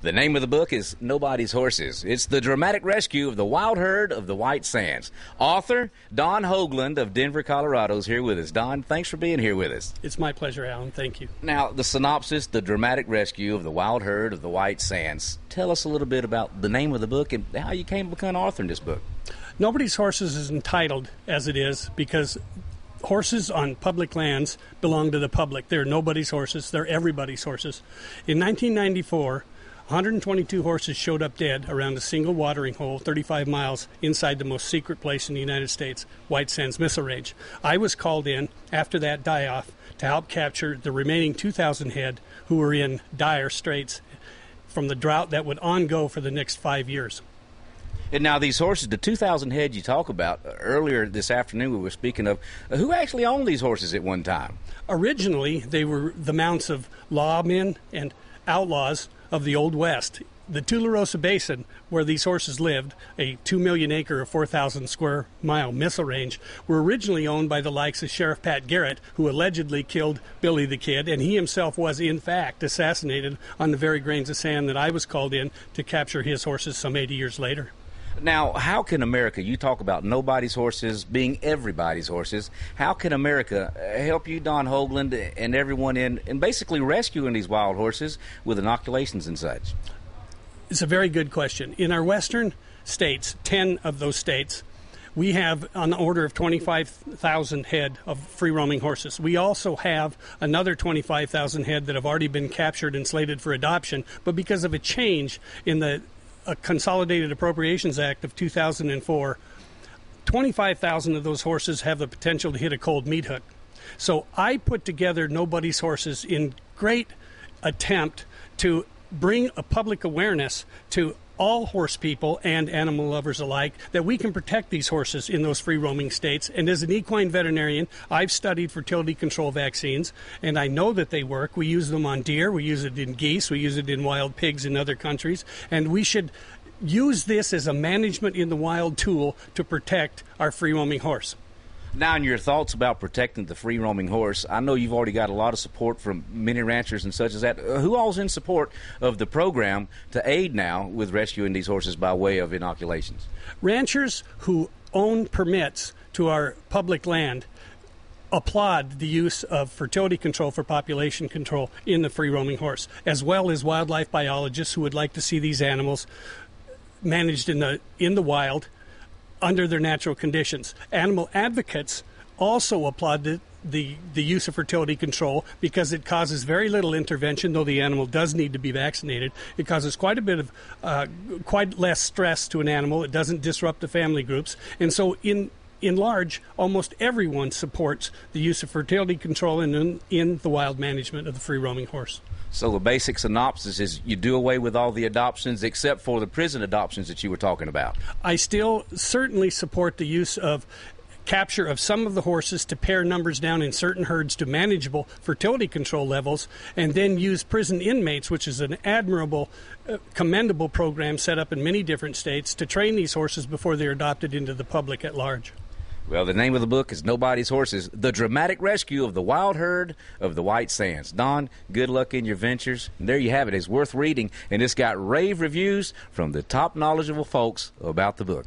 The name of the book is Nobody's Horses. It's the dramatic rescue of the wild herd of the White Sands. Author Don Hoglund of Denver, Colorado is here with us. Don, thanks for being here with us. It's my pleasure, Alan. Thank you. Now, the synopsis, the dramatic rescue of the wild herd of the White Sands. Tell us a little bit about the name of the book and how you came to become author in this book. Nobody's Horses is entitled as it is because horses on public lands belong to the public. They're nobody's horses. They're everybody's horses. In 1994, 122 horses showed up dead around a single watering hole 35 miles inside the most secret place in the United States, White Sands Missile Range. I was called in after that die-off to help capture the remaining 2,000 head who were in dire straits from the drought that would on-go for the next 5 years. And now these horses, the 2,000 head you talk about, earlier this afternoon we were speaking of, who actually owned these horses at one time? Originally, they were the mounts of lawmen and outlaws of the Old West. The Tularosa Basin, where these horses lived, a 2 million acre or 4,000 square mile missile range, were originally owned by the likes of Sheriff Pat Garrett, who allegedly killed Billy the Kid, and he himself was in fact assassinated on the very grains of sand that I was called in to capture his horses some 80 years later. Now, how can America, you talk about nobody's horses being everybody's horses, how can America help you, Don Hoglund, and everyone in basically rescuing these wild horses with inoculations and such? It's a very good question. In our western states, 10 of those states, we have on the order of 25,000 head of free-roaming horses. We also have another 25,000 head that have already been captured and slated for adoption, but because of a change in the Consolidated Appropriations Act of 2004, 25,000 of those horses have the potential to hit a cold meat hook. So I put together Nobody's Horses in great attempt to bring a public awareness to all horse people and animal lovers alike that we can protect these horses in those free-roaming states. And as an equine veterinarian, I've studied fertility control vaccines, and I know that they work. We use them on deer, we use it in geese, we use it in wild pigs in other countries, and we should use this as a management in the wild tool to protect our free-roaming horse. Now, in your thoughts about protecting the free-roaming horse, I know you've already got a lot of support from many ranchers and such as that. Who all's in support of the program to aid now with rescuing these horses by way of inoculations? Ranchers who own permits to our public land applaud the use of fertility control for population control in the free-roaming horse, as well as wildlife biologists who would like to see these animals managed in the wild under their natural conditions. Animal advocates also applaud the use of fertility control because it causes very little intervention, though the animal does need to be vaccinated. It causes quite a bit of, quite less stress to an animal. It doesn't disrupt the family groups. And so in large, almost everyone supports the use of fertility control in the wild management of the free-roaming horse. So the basic synopsis is you do away with all the adoptions except for the prison adoptions that you were talking about. I still certainly support the use of capture of some of the horses to pare numbers down in certain herds to manageable fertility control levels, and then use prison inmates, which is an admirable, commendable program set up in many different states to train these horses before they're adopted into the public at large. Well, the name of the book is Nobody's Horses, the dramatic rescue of the wild herd of the White Sands. Don, good luck in your ventures. And there you have it. It's worth reading, and it's got rave reviews from the top knowledgeable folks about the book.